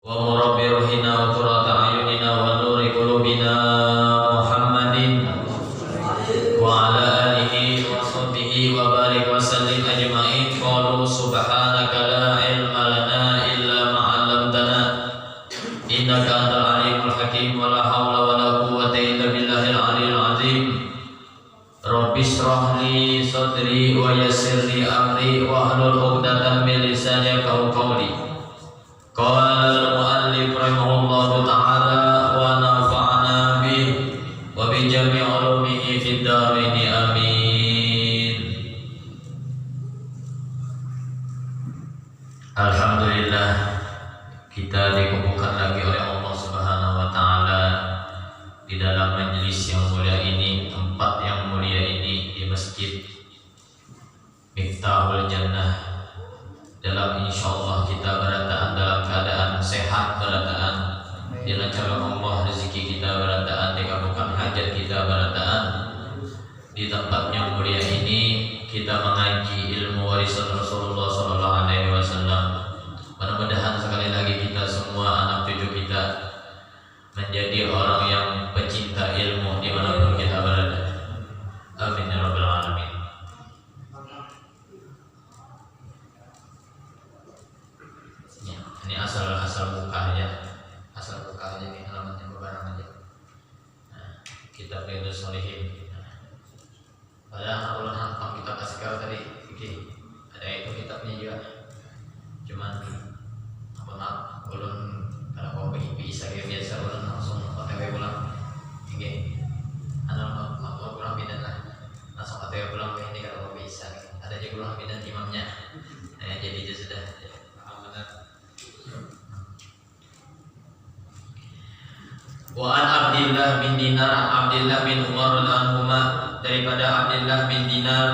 ومربي روحنا وقرة أعيننا ونور قلوبنا محمد وعلى آله وصحبه وبارك وسلم أجمعين. قالوا سبحانك لا علم لنا إلا ما علمتنا إنك أنت العليم الحكيم ولا حول ولا قوة إلا بالله العلي العظيم. رب اشرح لي صدري ويسر لي أمري واحلل عقدة من لساني يفقهوا قولي. قال المؤلف رحمه الله تعالى ونفعنا به وبجميع علومه في الدارين آمين. Alhamdulillah, kita dikumpulkan lagi oleh Allah Subhanahu wa taala di dalam majelis yang mulia ini, tempat yang mulia ini, di Masjid Miftahul Jannah. Dalam insyaallah kita berataan dalam keadaan sehat, berataan dilancarkan Allah rezeki kita, berataan dikabulkan hajat kita, berataan di tempat yang mulia ini kita mengaji ilmu warisan Rasulullah SAW. Mudah-mudahan sekali lagi kita semua, anak cucu kita, menjadi orang yang pecinta ilmu dimanapun kita berada. Amin ya rabbal alamin. Ini asal buka aja nih, alamatnya barang aja. Nah, kita Riyadhus Shalihin. Padahal Allah hantam kita kasih kau tadi, ada itu kitabnya juga. Cuman maaf, ulun kalau kopi bisa biasa ulun langsung OTW pulang. Oke, mau pulang bidan lah, langsung OTW pulang ke ini kalau bisa. Ada juga pulang bidan imamnya. Jadi itu sudah. Wa an Abdillah bin Dinar, Abdillah bin Umar radhiyallahu daripada Abdillah bin Dinar,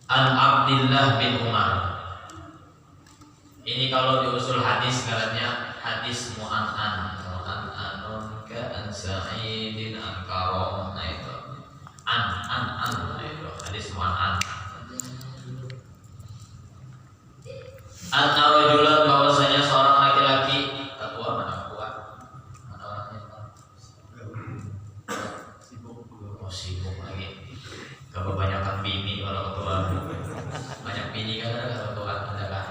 an Abdillah bin Umar. Ini kalau di usul hadis ngarannya hadis mu'an'an ka an Sa'idin an Karom. Nah itu an itu hadis mu'an'an. Anna rajulan, bahwasanya seorang laki-laki, ketua mana orangnya? Sibuk lagi. Kebanyakan bini kalau ketua. Banyak bini kan ada ketua, ada kan?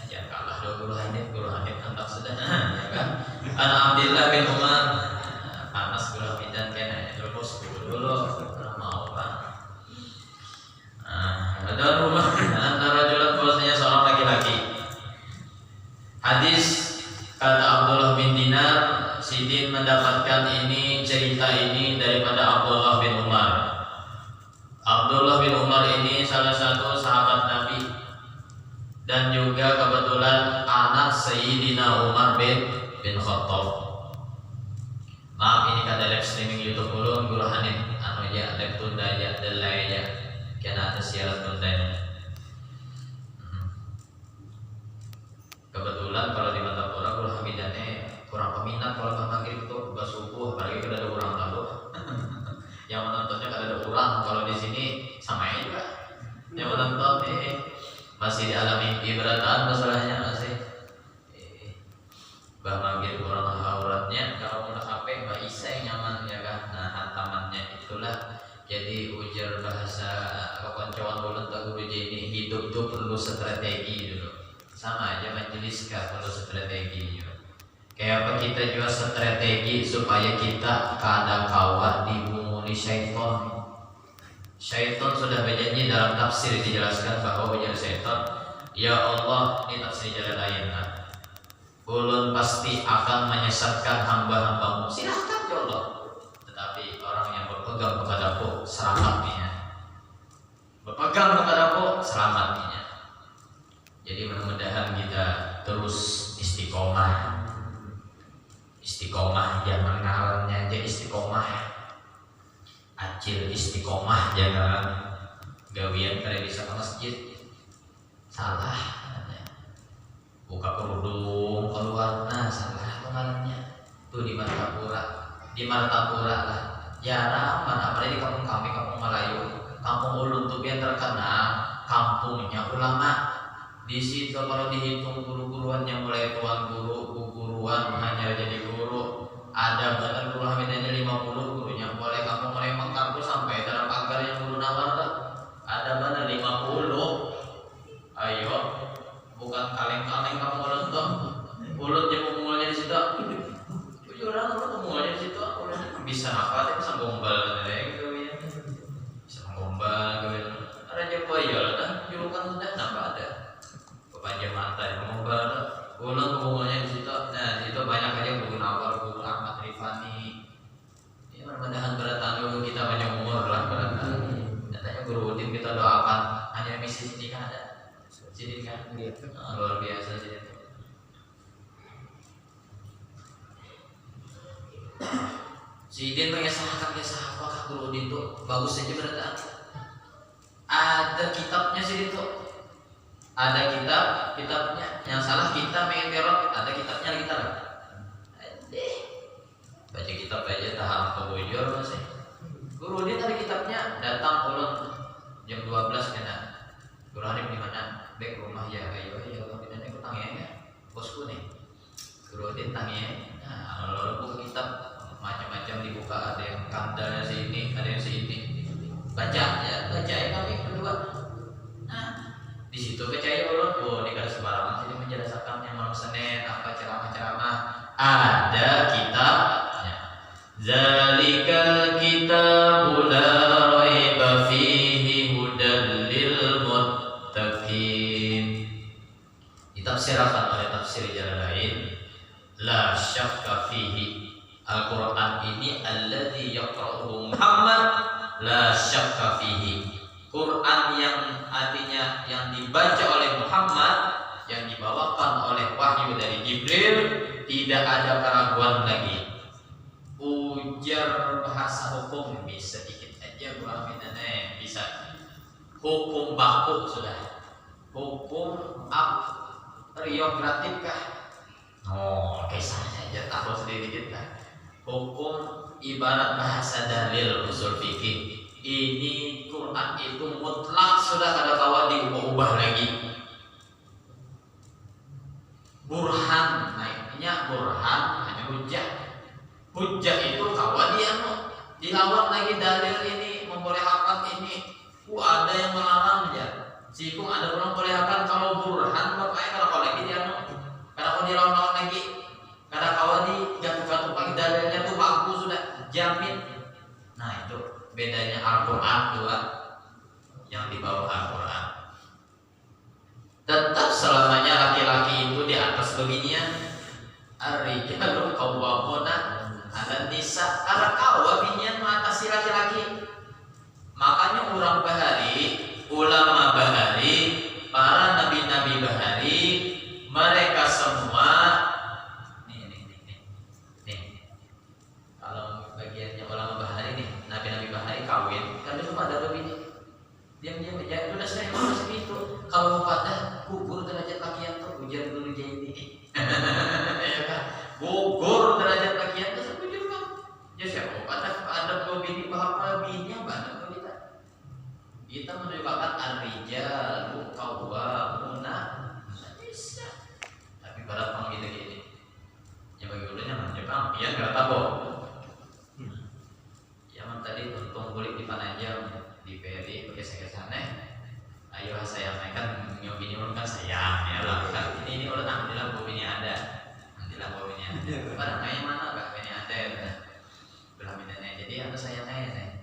Jangan kalah 20 menit antak sudah, ya kan? An Abdillah bin Umar, panas gula bidan kena terus dulu mau Pak. Ada rumah antara rajulan, bahwasanya seorang laki-laki. Hadis kata Abdullah bin Dinar, Sidin mendapatkan ini, cerita ini daripada Abdullah bin Umar. Abdullah bin Umar ini salah satu sahabat Nabi dan juga kebetulan anak Sayyidina Umar bin Khattab. Maaf, ini kada live streaming YouTube ulun, guru Hanif anu ya live tunda ya delay ya. Kena ada siaran tunda. Kebetulan kalau di Matapura guru Hamidannya kurang peminat kalau maghrib itu udah subuh, apalagi kada ada orang lalu. Yang menontonnya kada ada orang. Kalau di sini sama juga. Yang menonton masih di alam mimpi, berataan masalahnya masih. Bah maghrib orang auratnya, kalau udah HP Mbak Isa yang nyaman ya kan. Nah, hantamannya itulah. Jadi ujar bahasa kekoncoan ulun tak guru ini, hidup itu perlu strategi dulu. Sama aja majelis perlu strategi juga. Kayak apa kita juga strategi supaya kita kada kawan dibumuli syaitan. Syaitan sudah berjanji dalam tafsir dijelaskan bahwa ujar syaitan, ya Allah, ini tafsir jalan lain kan. Ulun pasti akan menyesatkan hamba-hambamu. Silahkan ya Allah. Tetapi orang yang berpegang kepadaku selamatnya. Berpegang kepadaku selamatnya. Jadi mudah-mudahan kita terus istiqomah. Istiqomah, jangan ngarannya aja istiqomah. Acil istiqomah, jangan gawian kada bisa ke masjid. Salah. Buka kerudung keluar, nah salah pengarannya. Tuh di Martapura lah. Jarang mana, apalagi di kampung kami, kampung Melayu, kampung ulun tuh biar terkenal kampungnya ulama. Di situ kalau dihitung guru-guruan yang mulai tuan guru, guruan hanya jadi guru, ada benar guru Hamidahnya 50 gurunya boleh kamu mulai mengkampus sampai dalam pagar yang guru nawar tak? Ada benar 50. Ayo, bukan kaleng-kaleng kamu orang tuh. Ulut yang mengumulnya di situ. Tujuh orang ulut mengumulnya di situ. Bisa apa? Bisa gombal gitu ya. Bisa gombal gitu. Ada jauh ya lah. Julukan sudah nambah ada. Panjang mata yang mengubah ulang ngomongnya di situ. Nah di situ banyak aja guru nawar, guru Ahmad Rifani. Ini mudah-mudahan beratan dulu kita banyak umur lah beratan. Katanya guru Udin kita doakan hanya misi sini kan ada. Sini kan luar biasa sih. Si Udin mengesahkan apakah guru Udin itu bagus saja beratan. Ada kitabnya sih itu. Ada kitabnya. Yang salah kita pengen teror, ada kitabnya kita lah. Baca kitab aja tahap kebujur masih. Guru dia tadi kitabnya datang ulun jam 12 kena. Guru Hanif di mana? Bek rumah ya ayo kalau kita nih utang ya. Bosku nih. Guru dia tanya. Nah, lalu buku kitab macam-macam dibuka, ada yang kandalnya sini, ada yang sini. Baca kami berdua. Di situ percaya Allah tuh di garis sembarangan sini menjelaskan malam Senin apa ceramah-ceramah ada kitabnya. Zalikal kitabul la raiba fihi hudal lil muttaqin. Ditafsirkan oleh tafsir Jalalain la syakka fihi. Al-Qur'an ini alladzi yaqra'uhu Muhammad la syakka fihi. Quran yang artinya yang dibaca oleh Muhammad, yang dibawakan oleh wahyu dari Jibril, tidak ada keraguan lagi. Ujar bahasa hukum bisa sedikit aja gua aminannya bisa. Hukum baku sudah. Hukum riogratif kah? Oh, kisah saja tahu sedikit lah. Hukum ibarat bahasa dalil usul fikih. Ini Quran itu mutlak sudah ada kawan diubah lagi. Burhan, naiknya burhan hanya hujah. Hujah itu kawan dia dilawan lagi dalil ini membolehkan ini. Ada yang melarang ya. Sikung ada orang bolehkan kalau burhan makanya kalau lagi dia kalau dilawan lagi. Karena kawan di jatuh-jatuh pagi dalilnya tuh bagus sudah jamin. Nah itu bedanya Al-Quran dua yang di bawah Al-Quran. Tetap selamanya laki-laki itu di atas beginian. Ar-rijalu qawwamuna 'alan nisa. Karena binian mengatasi laki-laki. Makanya orang bahari, ulama bahari, para nabi-nabi bahari, mereka semua bagiannya ulama bahari nih, nabi-nabi bahari kawin, tapi cuma ada begini. Diam-diam aja, udah saya masih itu. Kalau pada gugur derajat lakian tuh ujar dulu ini. Ya kan? Gugur derajat lakian tuh setuju kan? Ya siapa ada bini bahapa bini yang banyak kita. Kita menunjukkan ar-rijalu qawwamuna bisa. Tapi berat pang gitu gini. Ya bagi ulunnya Jepang, pian enggak tahu. Tadi untung kulit di Panajam di PRI pakai sana. Ayo saya mainkan nyobini ulun kan sayang ya lah kan ini ulun alhamdulillah bawa bini ada. Alhamdulillah bawa bini ada. Barang main mana Kak bini ada ya. Belum ini jadi apa saya nih.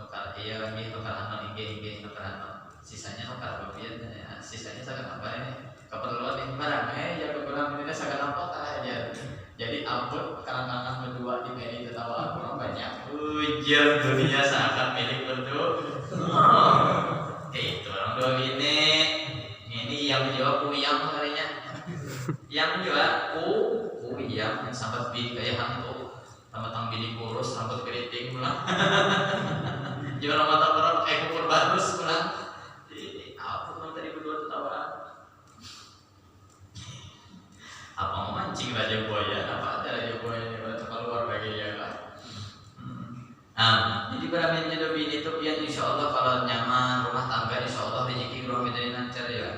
Lokal iya ini lokal anon IG lokal sisanya lokal bagian sisanya sangat apa ini keperluan ini barangnya ya keperluan ini sangat apa aja. Jadi ampun kalangan berdua di PRI tertawa kurang banyak. Ujar dunia seakan milik berdua. Itu orang dua ini yang jawab uyang harinya. Yang jawab uyang yang sambat bini kayak hantu. Tamatang bini kurus rambut keriting pulang. Jual mata orang kayak kukur barus pulang. Ampun tadi berdua tertawa. Apa mau mancing raja buaya? Apa ada raja buaya yang keluar lagi ya kan? Jadi para menjadi bini itu pian insya Allah kalau nyaman rumah tangga insya Allah rezeki roh dari lancar ya.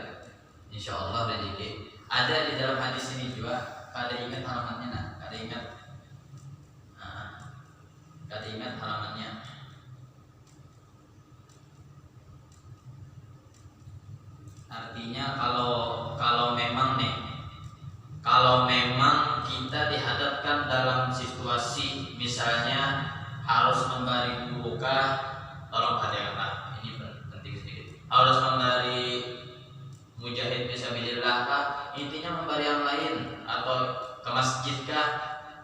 Insya insya Allah rezeki. Ada di dalam hadis ini juga, kada ingat halamannya, nah, kada ingat halamannya. Artinya kalau memang kita dihadapkan dalam situasi misalnya harus memberi buka, tolong hadiahlah, ini penting sedikit. Harus memberi mujahid fisabilillah kah, intinya memberi yang lain atau ke masjid kah.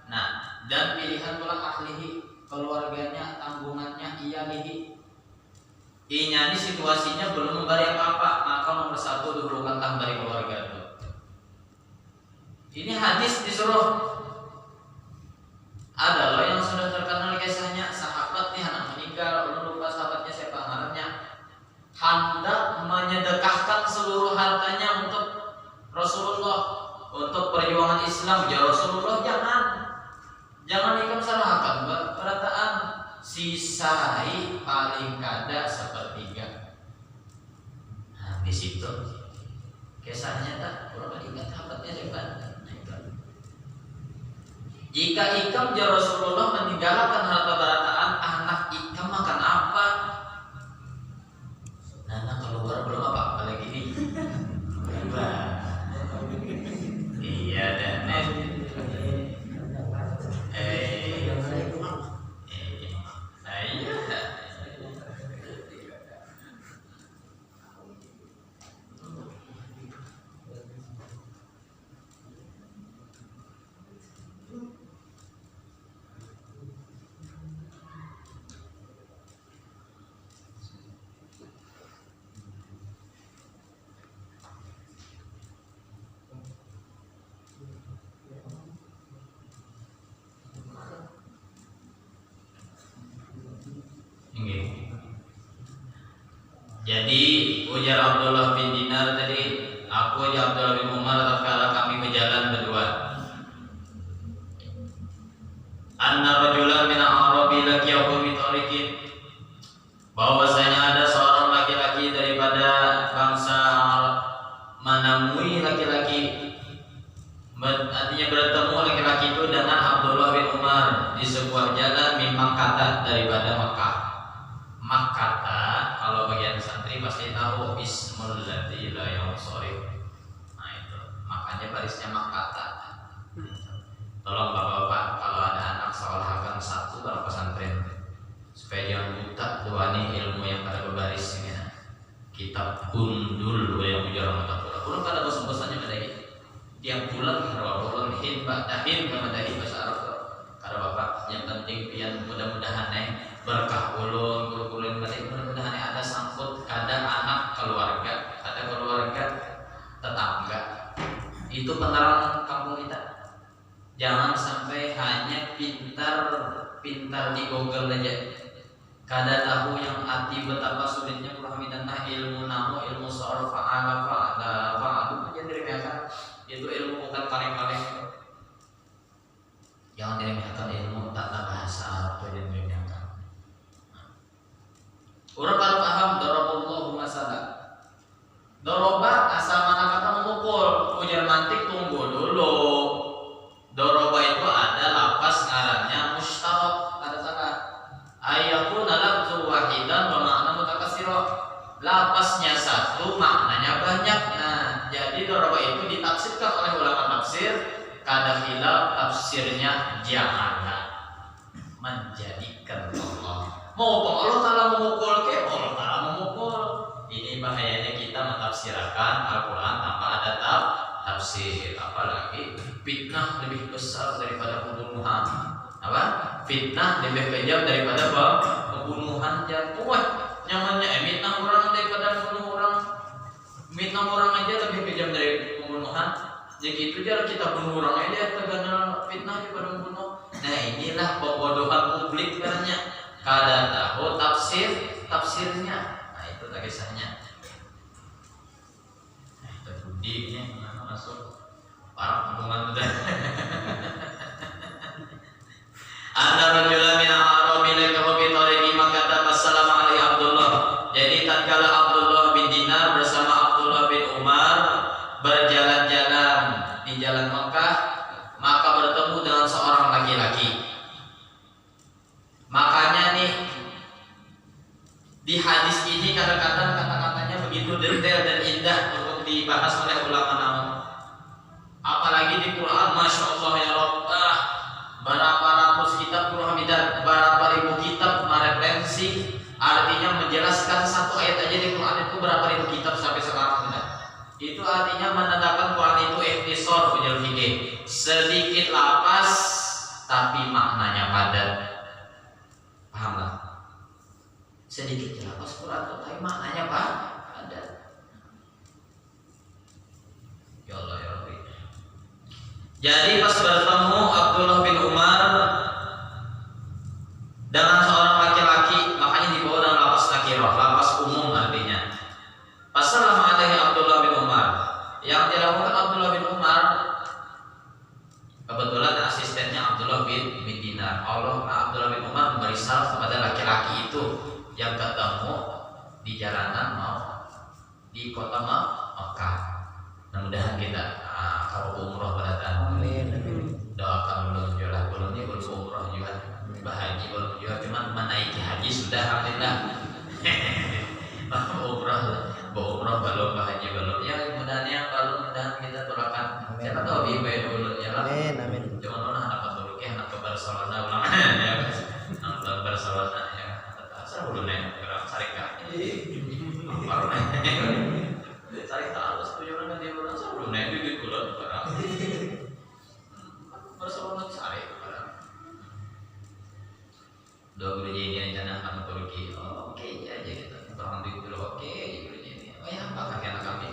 Nah, dan pilihan pula ahlihi, keluarganya, tanggungannya, iyalihi. Ini situasinya belum memberi apa-apa, maka nomor satu dahulukanlah memberi keluarga dulu. Ini hadis disuruh. Ada loh yang sudah terkenal kisahnya, sahabat nih anak meninggal, belum lupa sahabatnya siapa namanya, hendak menyedekahkan seluruh hartanya untuk Rasulullah, untuk perjuangan Islam. Ya Rasulullah, jangan ikut-serahkan berataan, sisai paling kada sepertiga. Nah, di situ kisahnya tak kurang ingat sahabatnya siapa. Jika ikam ya Rasulullah meninggalkan harta berataan, anak ikam makan apa? Anak keluar belum apa lagi nih. Iya dan jadi ujar Abdullah bin Dinar tadi, aku ya Abdullah bin Umar tatkala kami berjalan berdua. Anna rajulan min al-Arabi laqiyahu bi tariqin, bahwasanya ada seorang laki-laki daripada bangsa Arab menemui laki-laki, artinya bertemu laki-laki itu dengan Abdullah bin Umar di sebuah jalan min Makkah, daripada Makkah. Makkah kalau bagian santri pasti tahu ismul ladzi la yansharif. Nah itu makanya barisnya Makkah. Tolong bapak-bapak kalau ada anak sekolahkan satu dalam pesantren supaya jangan buta tuani ilmu yang pada berbaris ini. Kitab gundul yang ujar mata pula. Kurang pada bosan-bosannya madahi. Tiap bulan bulan hibah dahin madahi bahasa Arab. Kada bapak yang penting pian mudah-mudahan berkah ulun guru-guru mudah-mudahan ada sangkut kada anak keluarga, ada keluarga tetangga. Itu penerang kampung kita. Jangan sampai hanya pintar di Google aja. Kada tahu yang arti betapa sulitnya memahami tentang ilmu nahu, ilmu soal fa'ala fa'adu aja diremehkan. Itu ilmu bukan kaleng-kaleng. Jangan diremehkan ilmu tata bahasa Arab itu diremehkan. Orang kalau paham darabullahu masalah. Doroba asal mana kata memukul, ujar mantik tunggu dulu. Doroba itu ada lapas ngarannya mustarab, ada salah. Ayakun lafzu wahidan wa makna mutakatsira. Lapasnya satu, maknanya banyak. Nah, jadi doroba itu ditafsirkan oleh ulama tafsir, kadang hilaf tafsirnya janganlah menjadikan Allah. Mau Allah Ta'ala memukul ke Allah Ta'ala memukul. Ini bahayanya kita mentafsirkan Al-Quran tanpa ada tafsir. Apalagi fitnah lebih besar daripada pembunuhan. Apa? Fitnah lebih kejam daripada pembunuhan. Wah, nyamannya fitnah orang daripada membunuh orang. Fitnah orang aja lebih kejam dari pembunuhan. Jadi itu cara kita bunuh orang aja terkenal fitnah daripada membunuh. Nah inilah pembodohan publik banyak. Kada tahu tafsirnya. Nah itu tak kisahnya. Nah itu budinya mana masuk para pengumuman udah. Ana rajulan min al-Arabi laqahu bi tariqi Makkah fassalamu alaihi Abdullah. Jadi tatkala Abdullah bin Dinar bersama Abdullah bin Umar berjalan-jalan di jalan Mekah, maka bertemu dengan seorang laki-laki. Makanya nih di hadis ini kadang-kadang kata-katanya begitu detail dan indah untuk dibahas oleh ulama namun. Apalagi di Quran, masya Allah ya Rabbah, berapa ratus kitab Quran dan berapa ribu kitab mereferensi, artinya menjelaskan satu ayat aja di Quran itu berapa ribu kitab sampai sekarang tidak. Itu artinya menandakan Quran itu ikhtisar ujul fikih, sedikit lapas tapi maknanya padat. Pahamlah? Sedikit lapas Quran tapi maknanya padat. Ya Allah ya Rabbi. Jadi pas bertemu Abdullah bin Umar dengan seorang laki-laki, makanya dibawa dalam lapas nakirah, lapas umum artinya. Fasallam alaihi Abdullah bin Umar. Yang dilakukan Abdullah bin Umar, kebetulan asistennya Abdullah bin Dinar. Abdullah bin Umar memberi salam kepada laki-laki itu yang ketemu di jalanan mau di kota Makkah. Mudah-mudahan kita kalau umroh pada tahun doakan belum jualan belumnya belum umroh juga, bahagia belum juga, cuma menaiki haji sudah alhamdulillah. umroh belum, bahagia belum. Ya mudah-mudahan mudah-mudahan kita doakan. Siapa tahu bimbing dulu ya lah. Amin. Jangan anak dulu ke anak ke Barcelona ulang ya. Nonton Barcelona ya. Asal dulu nih gerak Sarika. Baru nih. Sarika harus tujuan dia ulang asal dulu nih di bulan barang. Barcelona Sarika barang. Dua guru ini rencana anak Turki. Oke aja kita. Orang dulu oke guru ini. Oh ya apa kakek anak kami.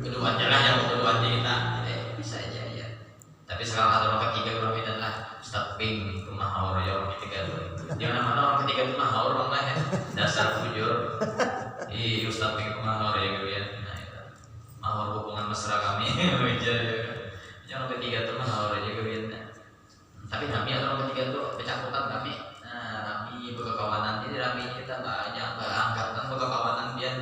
Kedua aja lah yang kedua kita. Bisa aja ya. Tapi sekarang ada orang ketiga orang beda lah. Ustaz Ping itu mahal ya orang ketiga tuh. Jangan mana orang ketiga itu mahal orang lah ya. Dasar bujur. Ustaz Ping itu mahal ya gitu ya. Nah itu. Mahal hubungan mesra kami. Yang orang ketiga itu mahal aja gitu ya. Tapi kami ada orang ketiga tuh pecakutan kami. Nah kami berkawanan jadi kami kita banyak angkatan berkawanan dia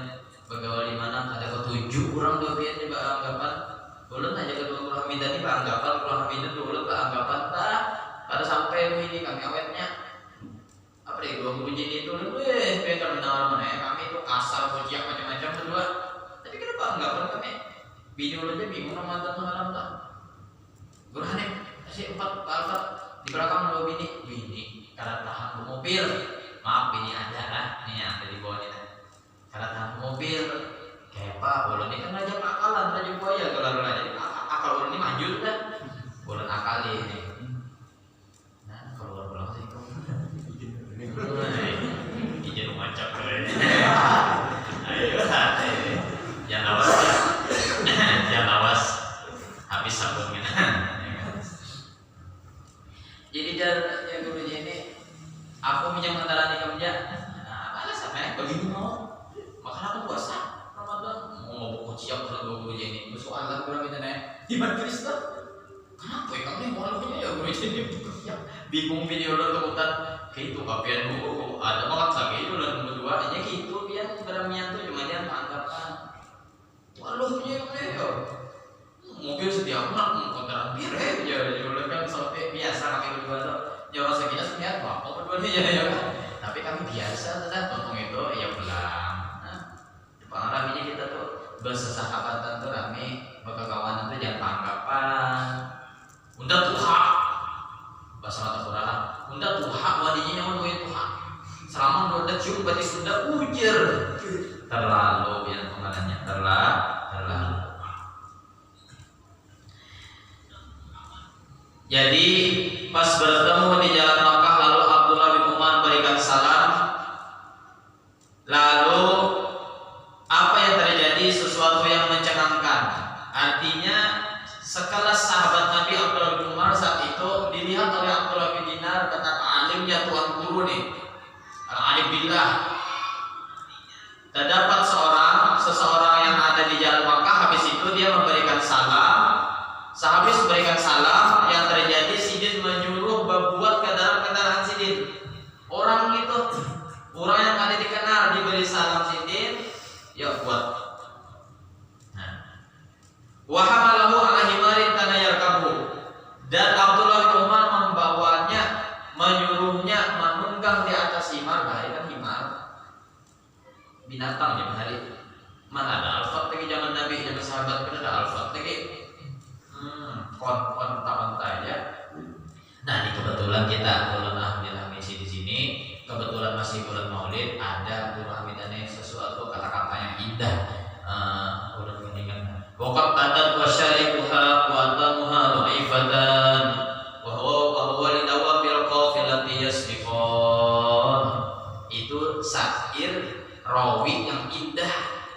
bergaul di mana ada ketujuh orang dua biar beranggapan. Ulun aja kedua Qur'an Hamidah ini beranggapan Qur'an Hamidah itu ulun beranggapan pada sampai ini kami awetnya apa deh dua guru jadi itu ulun pengen kami nawar mana ya kami itu kasar kuciak macam-macam berdua tapi kenapa anggapan kami bini ulunnya bingung Ramadan malam tak Qur'an kasih 4 di belakang dua bini karena tahan mobil maaf bini ada lah ini yang ada di bawah ini karena tahan mobil kayak Pak, bolon ini kan raja akalan, raja buaya kalau jadi akal bolon ini maju kan, bolon akali ini. Nah kalau bolon sih kau, izin macam keren. Ayo, jangan awas, habis sabunnya. Jadi yang gurunya ini, aku minyak mentalani kamu ya, apa alasannya? Begitu mau, makan aku puasa. Mau kuciak kalau guru ini soalan kurang itu nih iman Kristen kenapa ya kamu mau lakunya ya guru ini bingung video lo tuh gitu kapian dulu ada banget lagi itu dan berdua aja gitu biar beramian tuh cuma dia anggapan walau punya ya mobil setiap malam kontrakan bir ya dulu kan sampai biasa kami berdua tuh jauh sekilas lihat bapak berdua nih ya tapi kami biasa tuh tolong itu ya pulang pengalamannya kita tuh bersahabatan tuh kami berkawanan tuh jangan anggapan unda tuha bahasa mata Quran unda tuha wadinya nyaman wae tuha selama udah cium berarti sudah ujar terlalu yang pengalannya terlalu jadi pas bertemu di jalan Makkah lalu Abdullah bin Umar berikan salam lalu apa yang terjadi sesuatu yang mencengangkan artinya sekelas sahabat Nabi Abdullah bin Umar saat itu dilihat oleh Abdullah bin Dinar betapa alimnya tuan guru nih alim billah terdapat seseorang yang ada di jalan Makkah habis itu dia memberikan salam sehabis memberikan salam yang terjadi Sidin menyuruh berbuat ke dalam kendaraan Sidin orang itu orang yang ada dikenal diberi salam Sidin ya buat. Nah, Wa hamalahu ala himarin kana yarkabu. Dan Abdullah bin Umar membawanya, menyuruhnya menunggang di atas himar. Bahari kan himar binatang ya bahari. Mana ada alfat lagi zaman Nabi, zaman sahabat kan ada alfat lagi. Konta aja. Nah, ini kebetulan kita bulan alhamdulillah ngisi di sini. Kebetulan masih bulan Maulid, ada bulan Hamidane sesuatu kata-kata yang indah. Bulan mendingan. Waqad adat wa syariquha wa tamuha dhaifatan wa huwa lidawamil qafilati yasbiqan. Itu syair rawi yang indah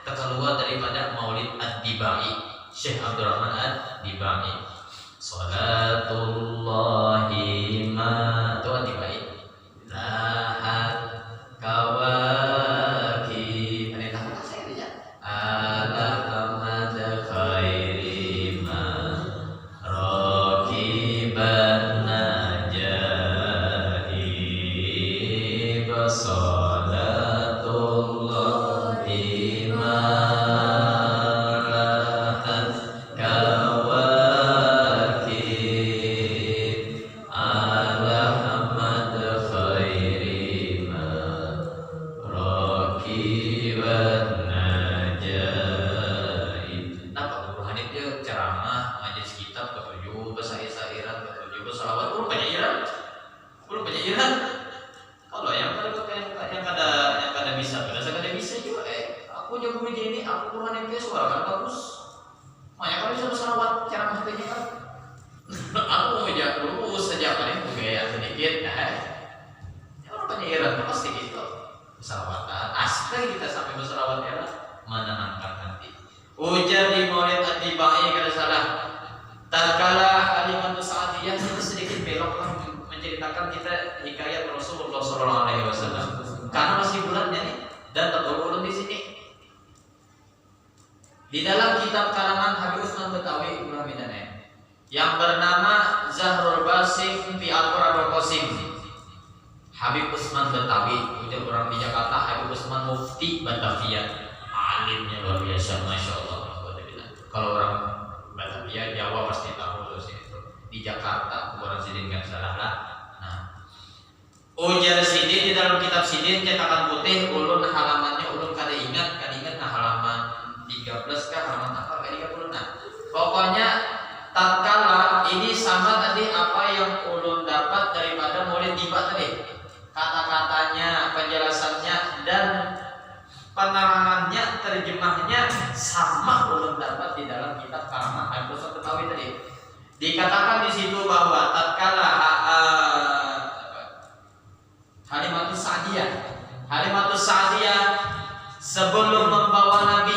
terkeluar daripada Maulid Ad-Dibai, Syekh Abdurrahman Ad-Dibai. Salatullahi ma tu Ad-Dibai lahat kawaki. Ada yang tahu saya tidak? Ala Ahmad khairi ma rakiban najaib. Salatullahi ma lahat kawaki ala Ahmad khairi ma rakiban najaib. Nah, Pak Guru Hanif dia ceramah, majelis kitab ketujuh, bersyair-syairan ketujuh, bersalawat, belum penyairan. Kalau yang kada bisa, kada bisa juga. Aku jago meja ini, aku Guru Hanif dia suara kan bagus. Makanya kalau bisa bersalawat ceramah saja kan. Aku meja lurus saja kan itu gaya sedikit. Orang penyairan pasti gitu. Bersalawatan, asli kita sampai bersalawat era menenangkan hati. Ujar di Maulid Ad-Dibai kada salah. Tatkala Kalimatus Sa'diyah itu sedikit belok menceritakan kita hikayat Rasulullah SAW. Karena masih bulannya nih dan tergolong di sini. Di dalam kitab karangan Habib Usman Betawi Muhammadane yang bernama Zahrul Basim fi Al-Qur'an Qasim. Habib Usman Betawi, udah orang di Jakarta, Habib Usman Mufti Batavia, alimnya luar biasa, masya Allah. Kalau orang Batavia Jawa pasti tahu terus itu. Di Jakarta, orang Sidin nggak salah lah. Nah, ujar Sidin di dalam kitab Sidin cetakan putih, ulun halamannya ulun kada ingat nah halaman 13 kah halaman apa kayak 30. Nah, pokoknya tatkala ini sama tadi apa yang ulun dapat daripada Maulid Diba tadi, kata-katanya, penjelasannya dan penerangannya, terjemahnya sama ulun dapat di dalam kitab karangan Habib Usman Betawi tadi. Dikatakan di situ bahwa tatkala Halimatus Sa'diyah sebelum membawa Nabi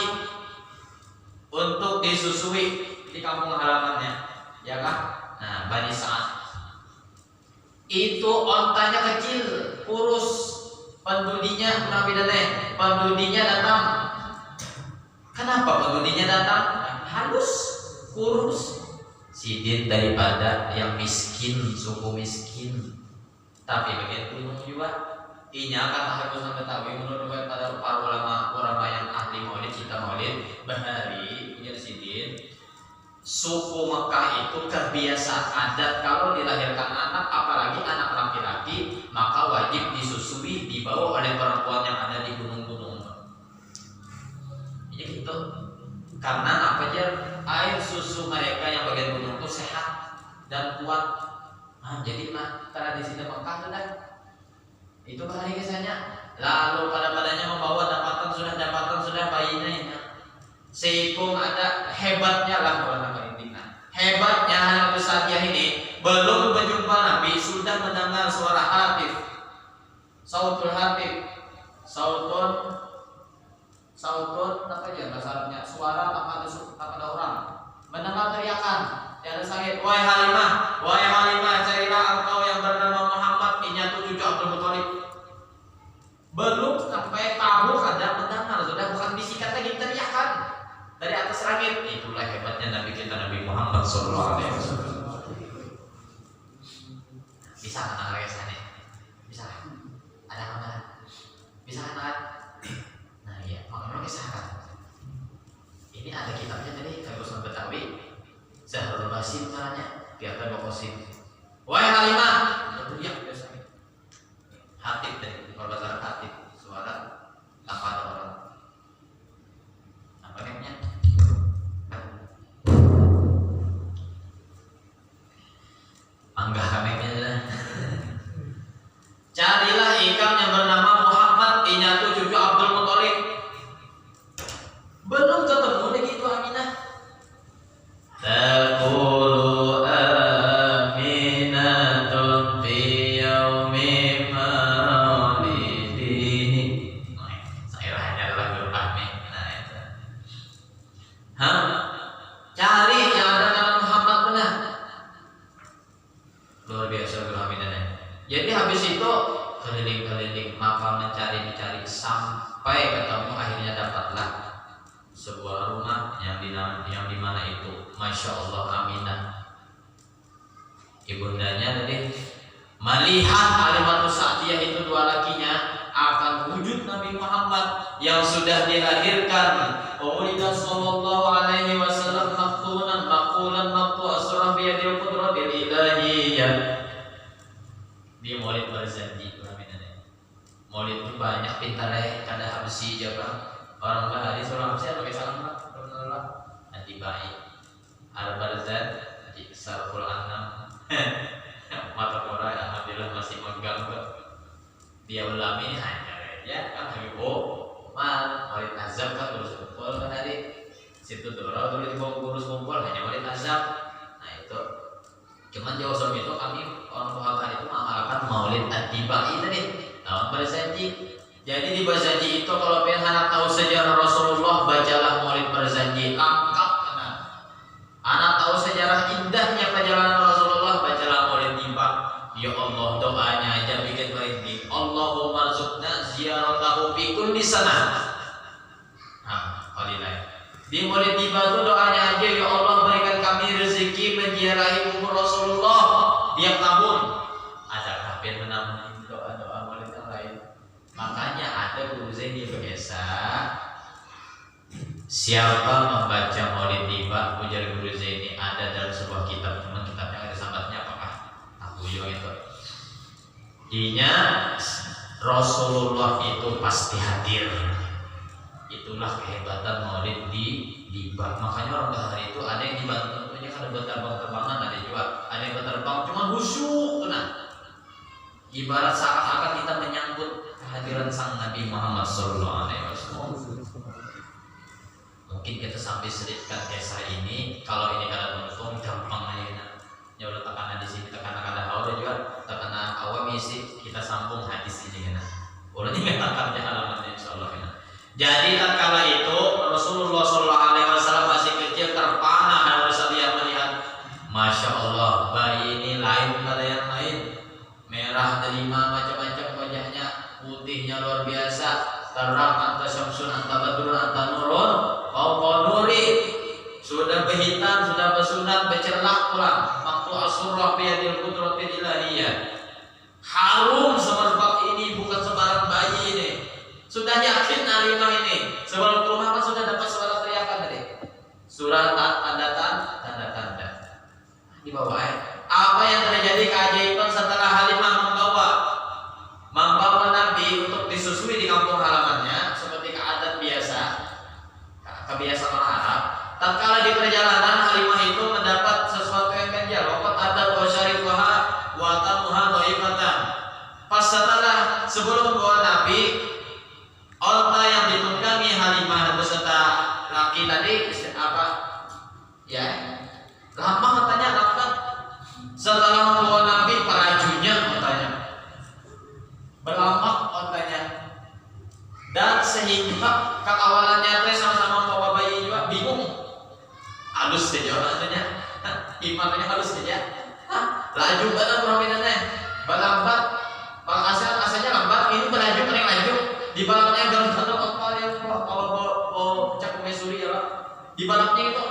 untuk disusui di kampung halamannya, ya kan? Nah, Bani Sa'ad itu ontanya kecil, kurus, pendudinya datang. Kenapa pendudinya datang? Halus, kurus. Sidin daripada yang miskin, suku miskin, tapi bagian gunung juga. Inya kata Habib Usman Betawi menurut pada para ulama yang ahli Maulid, cinta Maulid, bahari punya Sidin. Suku Mekah itu kebiasaan adat kalau dilahirkan anak, apalagi anak laki-laki, maka wajib disusui, dibawa oleh perempuan yang ada di gunung-gunung. Jadi gitu. Karena apa aja air susu mereka yang bagian gunung itu sehat dan kuat. Nah, jadi tradisi Mekah sudah itu bahari kesannya. Lalu padanya membawa dapatan sudah bayinya. Seikung ada hebatnya lah kalau nama intinya. Hebatnya Halimatus Sa'diyah ini belum berjumpa Nabi sudah mendengar suara hatif, sautul hatif, sautun apa aja bahasa Arabnya, suara tanpa ada orang, mendengar teriakan yang ada sakit, wahai Halimah, carilah engkau yang bernama Muhammad, ini cucu Abdul Muthalib. Belum sampai tahu ada mendengar, sudah bukan bisikan lagi, teriakan dari atas langit. Itulah hebatnya Nabi kita, Nabi Muhammad SAW. Bisa kan anak sana? Bisa? Ada kamera? Bisa kan? Nah iya, makanya kisahkan. Ini ada kitabnya tadi, Habib Usman Betawi. Zahrul Basim namanya, biarkan Bakosim. Wahai Halimah, teriak biasa. Hatib tadi, kalau bahasa Arab hatib, suara tanpa ada orang. Apa namanya? Anggah kameknya. Carilah ikan yang bernama Muhammad, inyatu cucu Abdul Muthalib. Belum ketemu deh gitu Aminah. Taqulu aminatun fi yaumi maulidihi. Saya hanya lagu Ahmi. Nah itu. Cari yang ada nama Muhammad benar. Luar biasa Aminah. Jadi habis itu keliling-keliling maka mencari sampai ketemu, akhirnya dapatlah sebuah rumah yang di mana itu Masya Allah Aminah ibundanya tadi melihat Halimatus Sa'diyah itu dua lakinya akan wujud Nabi Muhammad yang sudah dilahirkan Umulida sallallahu alaihi wasallam maktunan maqulan maqtu asrah biyadil qudratil ilahiyyah. Dia maulid berjanji maulid itu banyak pintarnya kada habsi jaga orang hadis orang habsi pakai salam Pak nanti baik al-barzan di sarful anam mata orang alhamdulillah masih megang ke dia ulami hanya ya kan lagi maulid azab kan terus kumpul kan tadi situ dulu dibawa gurus kumpul hanya maulid azab. Nah itu cuman jauh sebelum itu kami orang Tuhan itu mengamalkan maulid at-tibai tadi tahun berjanji. Jadi di berjanji itu kalau pengen anak tahu sejarah Rasulullah bacalah maulid berjanji lengkap benar. Anak tahu sejarah indahnya perjalanan Rasulullah bacalah maulid tiba. Ya Allah doanya aja bikin merinding. Allahumma rzuqna ziyaratahu fi kulli sanah. Di maulid tiba itu doanya aja, ya Allah berikan kami rezeki menziarahi kubur Rasulullah tiap tahun. Ada kafir menamuni doa-doa maulid yang lain. Makanya ada guru Zaini berbiasa siapa membaca maulid tiba ujar guru Zaini ada dalam sebuah kitab, cuma kitabnya ada sambatnya apakah aku itu. Intinya Rasulullah itu pasti hadir. Itulah kehebatan maulid di Tiba. Makanya orang bahari itu ada yang dibantu tentunya kan ada terbang-terbangan, ada juga ada yang berterbang cuma khusyuk nah. Ibarat seakan-akan kita menyambut kehadiran sang Nabi Muhammad SAW. Mungkin kita sampai selipkan kisah ini. Kalau ini kada untung gampang aja. Ya udah tekanan di sini, tekanan kada hawa juga tekanan awam isi kita sambung hadis ini kan. Ulah ini akan halamannya insyaallah kan. Jadi tatkala itu Rasulullah SAW masih kecil terpana harus lihat melihat, Masya Allah bayi ini lain pada yang lain, merah delima macam-macam wajahnya, putihnya luar biasa, terang anta syamsun anta badrun anta nurun, nuri, sudah berhitam sudah bersunat bercerlak pulang, waktu asurrah biyadil qudratil ilahiyyah. Harum semerbak ini bukan sembarang bayi ini. Sudah yakin Halimah ini sebelum ke rumah kan sudah dapat suara teriakan tadi. Surat tanda-tanda. Di bawah apa yang terjadi keajaiban setelah Halimah membawa Nabi untuk disusui di kampung halamannya seperti keadaan biasa, kebiasaan orang Arab. Tatkala di perjalanan Halimah itu mendapat sesuatu yang ganjal. Waqad adat wa syarifaha wa tamuha dhaifatan. Pas setelah sebelum bawa Nabi, onta yang ditunggangi Halimah beserta laki tadi apa? Ya, lama katanya lama. Setelah membawa Nabi parajunya ontanya, berlampak ontanya, dan sehingga keawalannya teh sama-sama membawa bayi juga bingung. Halus saja orangnya, imannya halus saja. Laju banget permintaannya, berlambat. Bang asalnya lambat, ini berlaju paling laju. Di balapnya garuda kapal yang kalau cak mesuri ya Pak. Di balapnya itu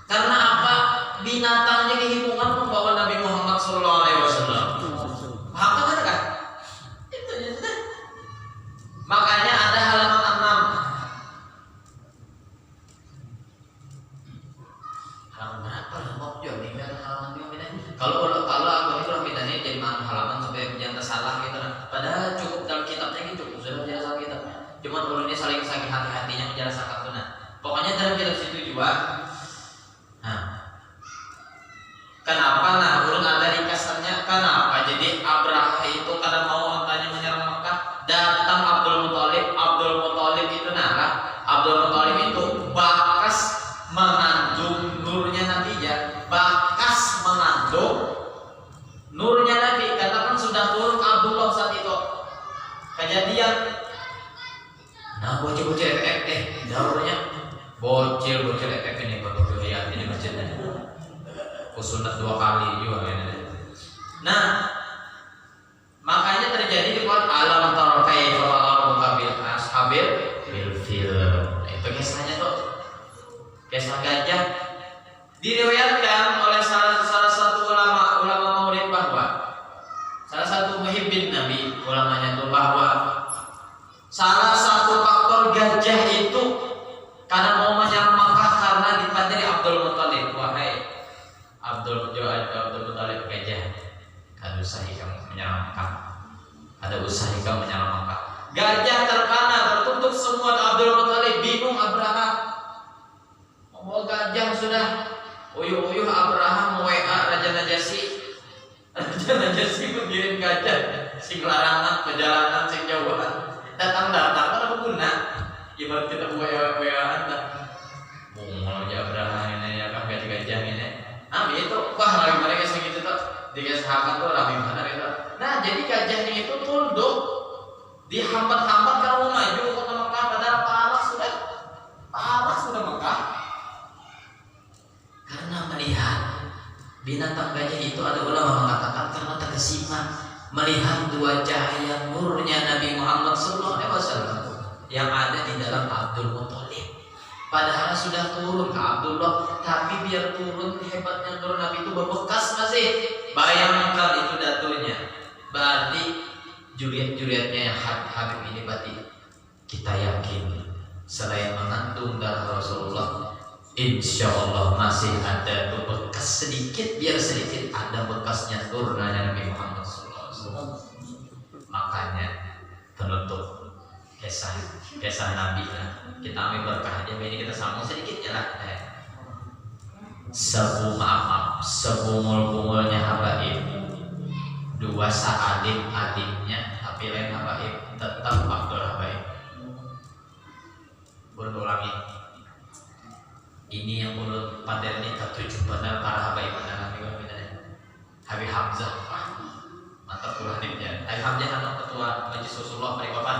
karena apa? Binatangnya kehitungan membawa Nabi Muhammad SAW. Paham kan? Itu aja. Makanya ada halaman 6. halaman berapa lah mau jual di halaman kalau aku itu minatnya jadi halaman supaya jangan tersalah gitu nah. Padahal cukup dalam kitabnya gitu sudah menjelaskan kitabnya. Cuma ulunnya saling sakit hati-hatinya menjelaskan itu nah. Pokoknya dalam kitab situ juga. Nah, kenapa nah ulun ada ringkasannya kenapa jadi Abraha itu karena mau ontanya menyerang Mekah datang Abdul Muthalib itu nah Abdul Muthalib itu bakas mengandung nurnya Nabi ya bakas mengandung nurnya Nabi karena kan sudah turun Abdullah saat itu kejadian nah bocil-bocil daurnya bocil ini baru lihat ini masjidnya sunat 2 kali juga ini. Nah makanya terjadi di buat alam tara kaifa rabbuka bil ashabil bil fil. Itu kisahnya tuh kisah gajah diriwayatkan oleh salah satu ulama Maulid bahwa salah satu muhibbin Nabi ulamanya tuh bahwa salah satu faktor gajah itu karena mau menyerang Makkah karena dipandiri Abdul Muthalib. Wahai Abdul Muthalib gajah ada usaha kamu menyerang Makkah ada usaha kamu menyerang Makkah gajah terpana tertutup semua Abdul Muthalib bingung Abraham mau gajah sudah uyuh Abraham mau WA Raja Najasyi mengirim gajah sing larangan perjalanan sing jauhan datang kan berguna ibarat kita WA-an dah mau Abraham ini ya kan gajah ini itu wah lagi mereka segitu tuh tiga sahabat tuh rame banget itu. Nah jadi gajahnya itu tunduk dihambat-hambat kalau maju ke kota Mekah padahal parah sudah Mekah karena melihat binatang gajah itu ada ulama mengatakan karena terkesima melihat 2 cahaya nurnya Nabi Muhammad SAW yang ada di dalam Abdul Muthalib. Padahal sudah turun ke Abdullah, tapi biar turun hebatnya nur Nabi itu berbekas masih. Bayangkan itu datunya. Berarti juriat-juriatnya yang Habib ini berarti kita yakin selain mengandung darah Rasulullah, insya Allah masih ada tuh bekas sedikit, biar sedikit ada bekasnya turunnya Nabi Muhammad SAW. Makanya penutup kisah Nabi lah. Kita ambil berkahnya ini kita sambung sedikit ya lah. Sebumul-bumulnya habaib 2 adiknya tapi lain habaib tetap Abdul habaib. Berulangi ini yang mulut pada ini ketujuh benar para habaib benar Habib Hamzah mantap pula hadisnya. Habib Hamzah anak ketua Majelis Rasulullah Balikpapan.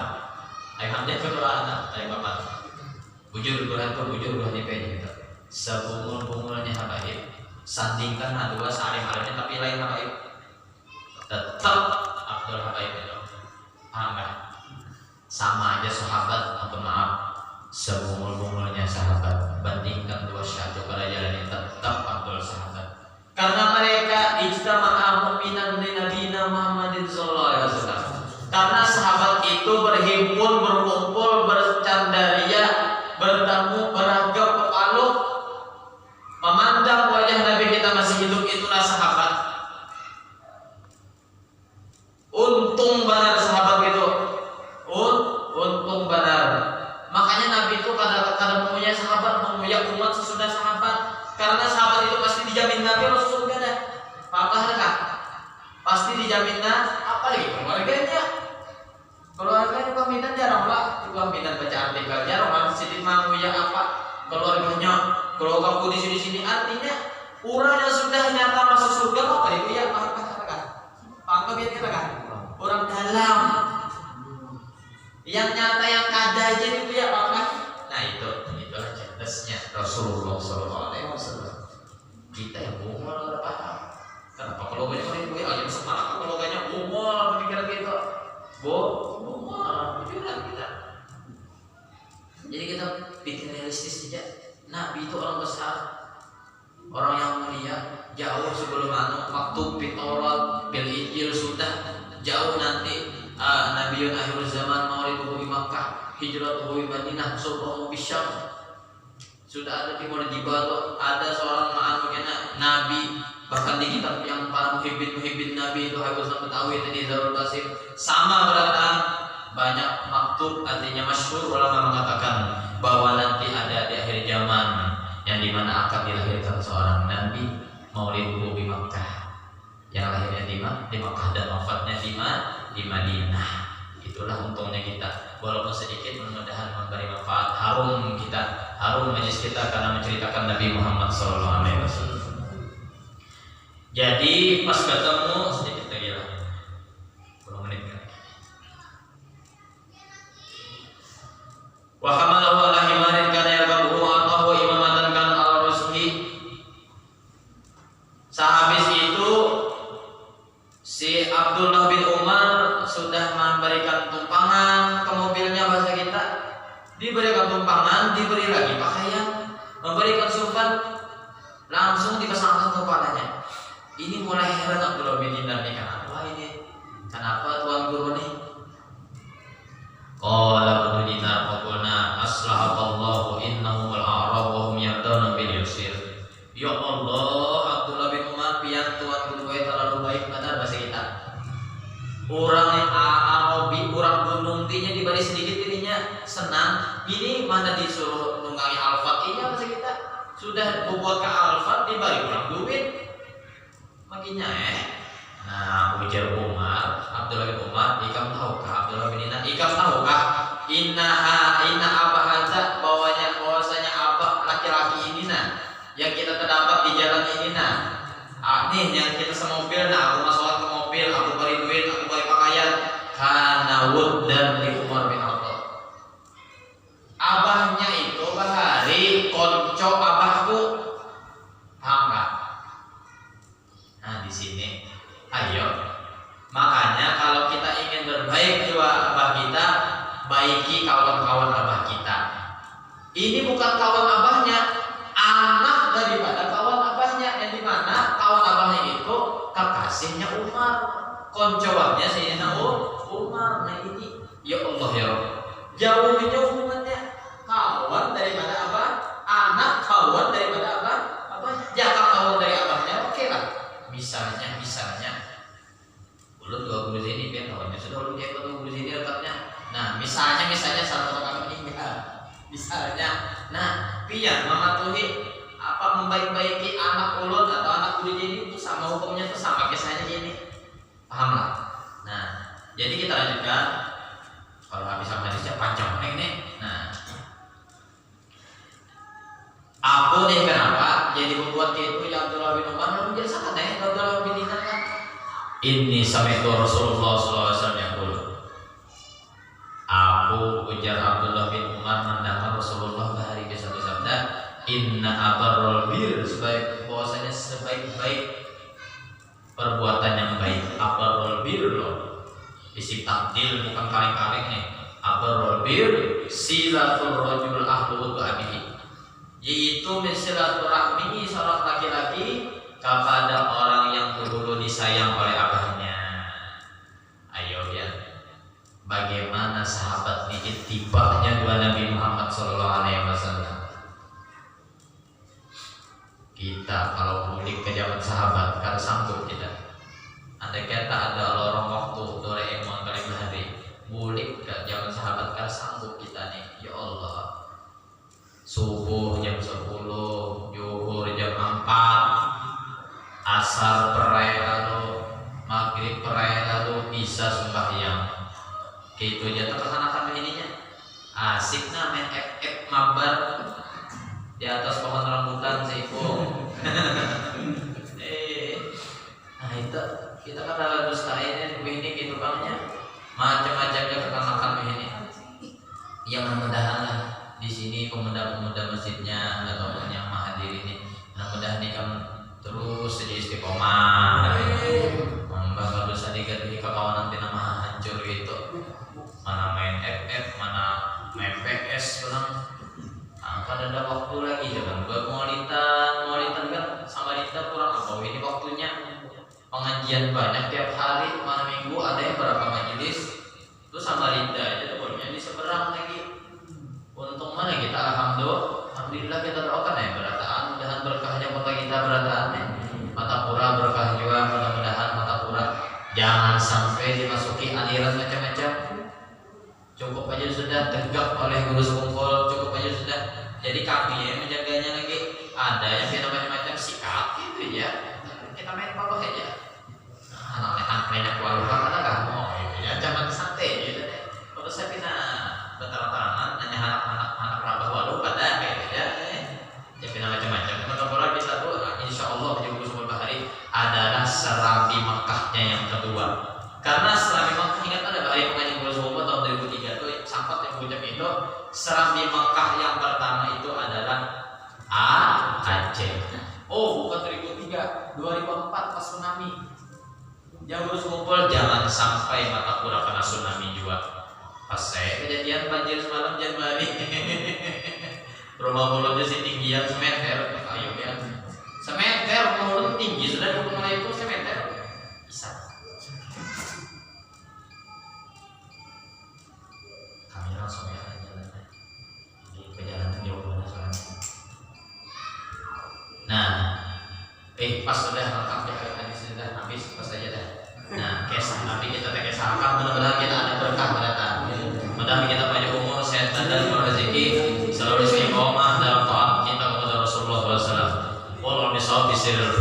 Habib Hamzah ketua anak Balikpapan. Bujur Burhan IP gitu. Sebumul-bumulnya habaib sandingkan 2 alim-alimnya tapi lain habaib tetap Abdul habaib itu. Paham kan? Sama aja sahabat atau maaf sebumul-bumulnya sahabat bandingkan 2 syahdu pada jalan ini tetap Abdul sahabat karena mereka ijtama'a mu'minan li nabiyina Muhammadin sallallahu alaihi wasallam karena sahabat itu berhimpun berkumpul bercandaria bertemu beragam berpalut memandang wajah Nabi kita masih hidup itulah sahabat. Untung benar sahabat itu untung benar. Makanya Nabi itu kadang-kadang punya sahabat, punya umat sesudah sahabat. Karena sahabat itu pasti dijamin Nabi masuk surga dah. Apa kan? Pasti dijamin apa lagi keluarganya. Keluarganya pamitan jarang lah, pamitan baca artikel jarang lah. Sidin mau ya apa? Keluarganya kalau kamu di sini artinya orang yang sudah nyata masuk surga apa itu ya katakan. Apa biar kita kan? Orang dalam yang nyata yang kada aja itu ya apa? Nah itulah cerdasnya Rasulullah SAW. Kita yang umur udah paham. Kenapa kalau banyak orang itu aja semangat kalau banyak umur pikiran gitu, umur pikiran kita. Jadi kita pikir realistis saja. Nabi itu orang besar, orang yang mulia, jauh sebelum waktu Taurat, bil Injil sudah jauh nanti. Nabiun akhir zaman mauliduhu di Makkah, hijratuhu di Madinah, sulhuhu di Syam. Sudah ada di Jibal tuh, ada seorang nabi, bahkan di kitab yang para muhibbin nabi itu Habib Betawi tadi Zarul Basim sama berdatang banyak maktub, artinya masyhur ulama mengatakan bahwa nanti ada di akhir zaman yang dimana akan dilahirkan seorang nabi mauliduhu di Makkah, yang lahirnya di Makkah dan wafatnya di Madinah. Itulah untungnya kita, walaupun sedikit mudah-mudahan memberi manfaat. Harum majlis kita karena menceritakan Nabi Muhammad SAW. Jadi pas ketemu sedikit lagi lah, 10 menit kan. Wa hamalahu ala himarin kana yarkabuhu atahu imamatan kan ala rusli. Sehabis itu si Abdullah bin Umar sudah memberikan tumpangan ke mobilnya, bahasa kita diberikan tumpangan, diberi lagi pakaian, memberikan surban, langsung dipasangkan kepalanya. Ini mulai heran Abdullah bin Dinar nih, kenapa ini? Kenapa tuan guru nih? Qala bin Dinar faqulna aslahallahu innahu al-a'rab wa hum yarduna bil yusir. Ya Allah, Abdullah bin Umar pian tuan guru terlalu baik benar bahasa kita. Orang yang Arabi, orang gunung tinya diberi sedikit dirinya senang. Ini mana disuruh nunggangi alfat ini bahasa kita. Sudah membuat ke alfat diberi kurang duit. Makinnya nah ujar Abdullah bin Umar, ikam tahukah Abdullah bin Dinar, ikam tahukah inna abah haza, bahwasanya abah laki-laki ini yang kita terdapat di jalan ini nih yang kita semobil, aku masukkan ke mobil, aku beri duit, aku beri pakaian, kana wuddan li Umar bin Khattab. Abahnya itu bahari konco abahku, paham gak? Nah di sini, ayo. Makanya kalau kita ingin berbaik jiwa abah kita, baiki kawan-kawan abah kita. Ini bukan kawan abahnya, anak daripada kawan abahnya, yang dimana kawan abahnya itu kekasihnya Umar, koncoannya Sayyidina Umar. Nah ini, ya Allah ya Rabb, jauhnya hubungannya kawan daripada abah, anak kawan daripada abah, jaka kawan dari abahnya, oke lah. Misalnya belum dua guru sini biar kawannya sudah dia ketemu guru sini letaknya. Nah misalnya salah satu kami meninggal, misalnya, nah biar mematuhi membaik-baiki anak ulun atau anak guru ini itu sama hukumnya, itu sama kisahnya ini, paham lah. Nah jadi kita lanjutkan, kalau habis hadisnya panjang nih. Nah aku nih kenapa jadi membuat itu yang Abdullah bin Umar lalu jadi sangat Abdullah bin Dinar kan. Ini sampai itu Rasulullah SAW yang dulu. Aku ujar Abdullah bin Umar mendengar Rasulullah bahari ke satu sabda, inna abarrul bir, bahwasanya sebaik-baik perbuatan yang baik, abarrul bir loh. Isi takdil bukan kaleng-kaleng nih. Abarrul bir silatul rajul ahlu wa abihi, yaitu mensilaturahmi seorang laki-laki kepada orang yang dulu disayang oleh abahnya. Ayo ya, bagaimana sahabat ini tibanya dua Nabi Muhammad SAW. Kita kalau mudik ke zaman sahabat kan sanggup kita. Andai kata ada lorong waktu Doraemon kali bahari, mudik ke zaman sahabat kan sanggup kita nih. Ya Allah, subuh jam 10, zuhur jam 4, asar perai lalu, maghrib perai lalu, bisa sembahyang. Gitu aja terkena ininya. Asik main FF mabar di atas pohon rambutan seipung. Nah itu kita kan ada dustainnya begini gitu bangnya. Macam-macamnya kekanakan begini. Yang mudah-mudahan lah di sini pemuda-pemuda masjidnya atau yang mahadir ini, mudah-mudahan ini kan terus jadi istiqomah. Membangga dosa diganti kekawanan tina maha hancur gitu. Mana main FF, mana main PS, bilang kan ada waktu lagi jangan buat maulidan kan sama kita kurang apa ini waktunya. Pengajian banyak tiap hari, mana minggu ada yang berapa majelis, itu sama Rinda aja tuh di seberang lagi. Untung mana kita alhamdulillah Alhamdulillah kita doakan ya berataan, mudahan berkahnya kota kita berataan ya. Matapura berkah juga, mudah-mudahan Matapura jangan sampai dimasuki aliran macam-macam. Cukup aja sudah tegak oleh guru sekumpul, cukup aja sudah. Jadi kami ya menjaganya lagi. Ada yang kita macam-macam sikap gitu ya. Kita main bawah aja. Anak-anak banyak waluhan ada kamu gitu ya, jangan santai gitu deh. Kalau saya pina betul-betul nanya anak-anak rabah walu pada kayak gitu ya. Ya pina macam-macam. Matapura kita tuh insya Allah di Guru Bahari adalah Serambi Mekahnya yang kedua. Karena Serambi Mekah ingat ada bahari pengajian Guru Sumba tahun 2003 tuh sempat yang ucap itu Serambi Mekah yang pertama itu adalah Aceh. Oh bukan 2003, 2004 pas tsunami. Yang Guru Sumba jangan sampai Matapura kena tsunami juga. Pas saya kejadian banjir semalam Januari. Rumah mulutnya sih tinggian semeter, ayo ya. Semeter, rumah mulut tinggi sudah mulai itu semeter. Bisa. Kami langsung ya jalan. Di perjalanan jauh banget soalnya. Nah, pas sudah lengkap ya tadi sudah habis pas saja dah. Nah, kesah tapi kita tak kesah apa mudah-mudahan kita ada berkah mendatang. Mudah-mudahan kita banyak umur, sehat dan rezeki, selalu istiqomah dalam taat kita kepada Rasulullah SAW. Wallahu bisawab bisirul